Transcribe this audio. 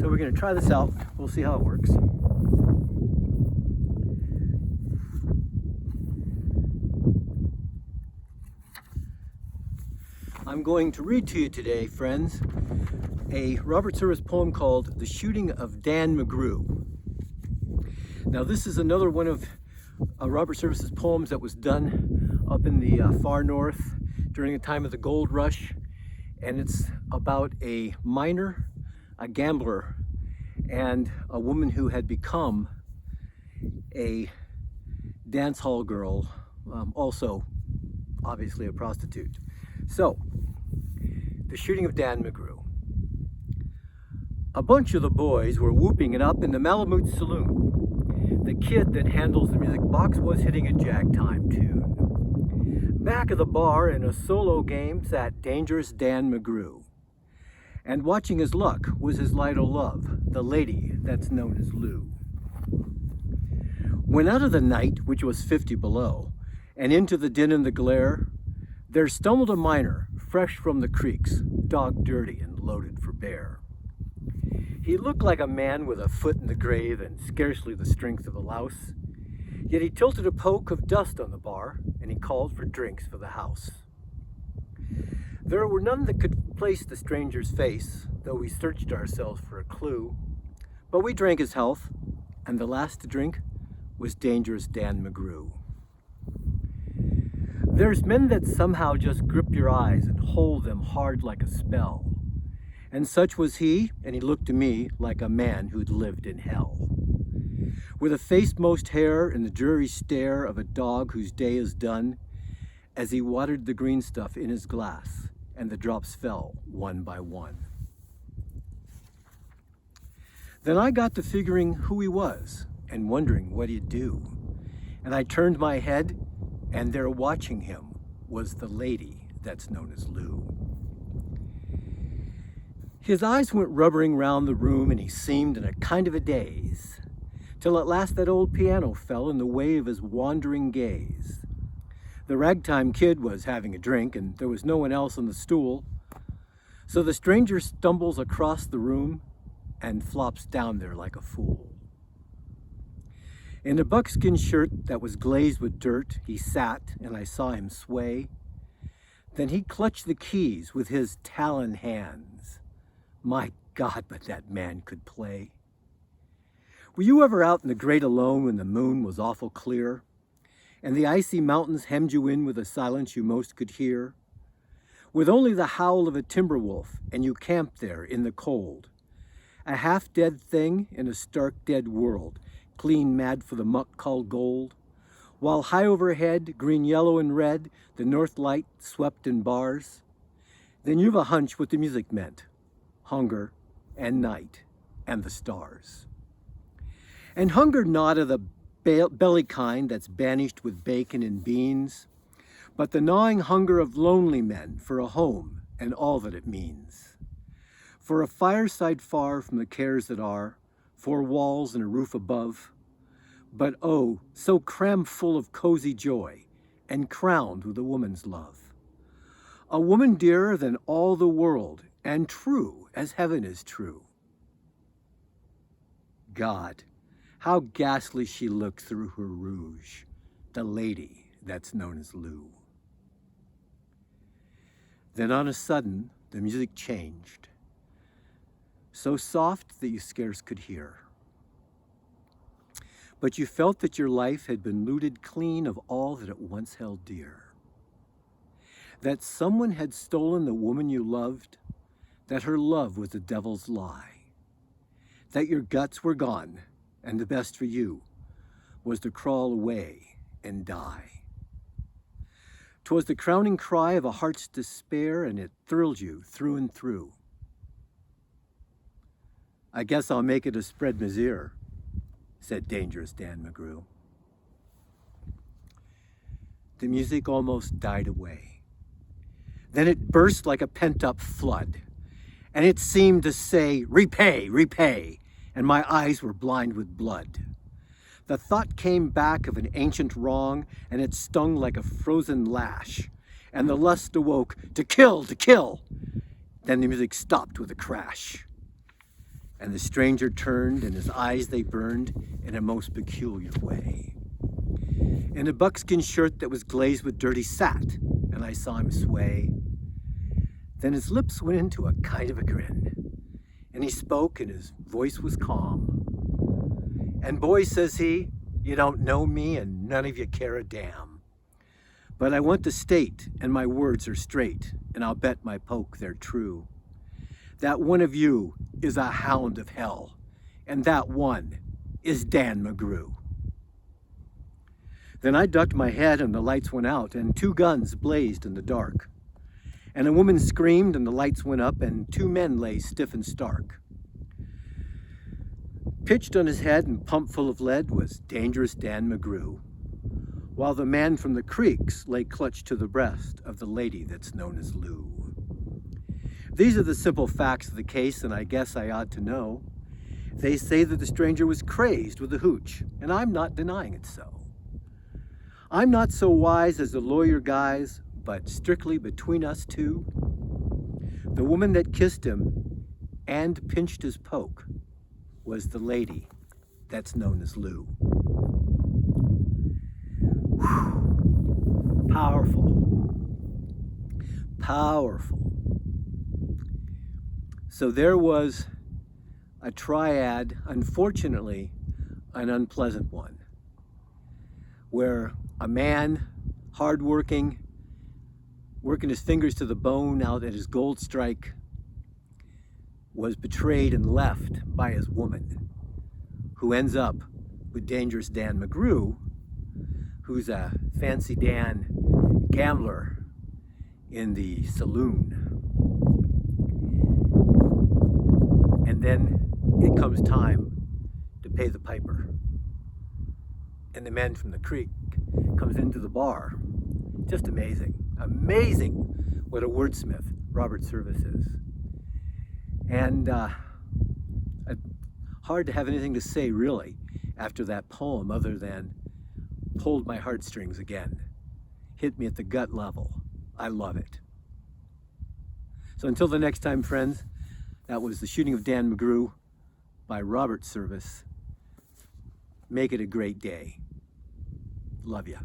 So we're going to try this out. We'll see how it works. I'm going to read to you today, friends, a Robert Service poem called The Shooting of Dan McGrew. Now this is another one of Robert Service's poems that was done up in the far north during the time of the gold rush, and it's about a miner, a gambler, and a woman who had become a dance hall girl, also obviously a prostitute. So, the shooting of Dan McGrew. A bunch of the boys were whooping it up in the Malamute Saloon. The kid that handles the music box was hitting a jagtime tune. Back of the bar in a solo game sat Dangerous Dan McGrew. And watching his luck was his light o' love, the lady that's known as Lou. When out of the night, which was 50 below, and into the din and the glare, there stumbled a miner, fresh from the creeks, dog dirty and loaded for bear. He looked like a man with a foot in the grave and scarcely the strength of a louse, yet he tilted a poke of dust on the bar, and he called for drinks for the house. There were none that could place the stranger's face, though we searched ourselves for a clue, but we drank his health, and the last to drink was Dangerous Dan McGrew. There's men that somehow just grip your eyes and hold them hard like a spell. And such was he, and he looked to me like a man who'd lived in hell. With a face most hair and the dreary stare of a dog whose day is done, as he watered the green stuff in his glass, and the drops fell one by one. Then I got to figuring who he was and wondering what he'd do. And I turned my head, and there watching him was the lady that's known as Lou. His eyes went rubbering round the room, and he seemed in a kind of a daze, till at last that old piano fell in the way of his wandering gaze. The ragtime kid was having a drink, and there was no one else on the stool, so the stranger stumbles across the room and flops down there like a fool. In a buckskin shirt that was glazed with dirt, he sat, and I saw him sway. Then he clutched the keys with his talon hands. My God, but that man could play. Were you ever out in the great alone when the moon was awful clear, and the icy mountains hemmed you in with a silence you most could hear, with only the howl of a timber wolf, and you camped there in the cold, a half-dead thing in a stark dead world, clean mad for the muck called gold, while high overhead, green, yellow, and red, the north light swept in bars? Then you've a hunch what the music meant, hunger and night and the stars. And hunger not of the belly kind that's banished with bacon and beans, but the gnawing hunger of lonely men for a home and all that it means. For a fireside far from the cares that are, 4 walls and a roof above, but oh, so crammed full of cozy joy and crowned with a woman's love. A woman dearer than all the world and true as heaven is true. God, how ghastly she looked through her rouge, the lady that's known as Lou. Then on a sudden, the music changed, so soft that you scarce could hear. But you felt that your life had been looted clean of all that it once held dear. That someone had stolen the woman you loved, that her love was the devil's lie, that your guts were gone, and the best for you was to crawl away and die. 'Twas the crowning cry of a heart's despair, and it thrilled you through and through. I guess I'll make it a spread misere, said Dangerous Dan McGrew. The music almost died away. Then it burst like a pent-up flood, and it seemed to say, repay, repay, and my eyes were blind with blood. The thought came back of an ancient wrong, and it stung like a frozen lash, and the lust awoke to kill, to kill. Then the music stopped with a crash. And the stranger turned, and his eyes they burned in a most peculiar way. In a buckskin shirt that was glazed with dirt he sat, and I saw him sway. Then his lips went into a kind of a grin, and he spoke, and his voice was calm. And boys, says he, you don't know me, and none of you care a damn. But I want to state, and my words are straight, and I'll bet my poke they're true, that one of you is a hound of hell, and that one is Dan McGrew. Then I ducked my head and the lights went out, and 2 guns blazed in the dark. And a woman screamed and the lights went up, and 2 men lay stiff and stark. Pitched on his head and pumped full of lead was Dangerous Dan McGrew, while the man from the creeks lay clutched to the breast of the lady that's known as Lou. These are the simple facts of the case, and I guess I ought to know. They say that the stranger was crazed with the hooch, and I'm not denying it so. I'm not so wise as the lawyer guys, but strictly between us two, the woman that kissed him and pinched his poke was the lady that's known as Lou. Whew. Powerful. Powerful. So there was a triad, unfortunately, an unpleasant one, where a man, hardworking, working his fingers to the bone out at his gold strike, was betrayed and left by his woman, who ends up with Dangerous Dan McGrew, who's a fancy Dan gambler in the saloon. And then it comes time to pay the piper. And the man from the creek comes into the bar. Just amazing. Amazing what a wordsmith Robert Service is. And hard to have anything to say really after that poem other than pulled my heartstrings again. Hit me at the gut level. I love it. So until the next time, friends, that was The Shooting of Dan McGrew by Robert Service. Make it a great day. Love ya.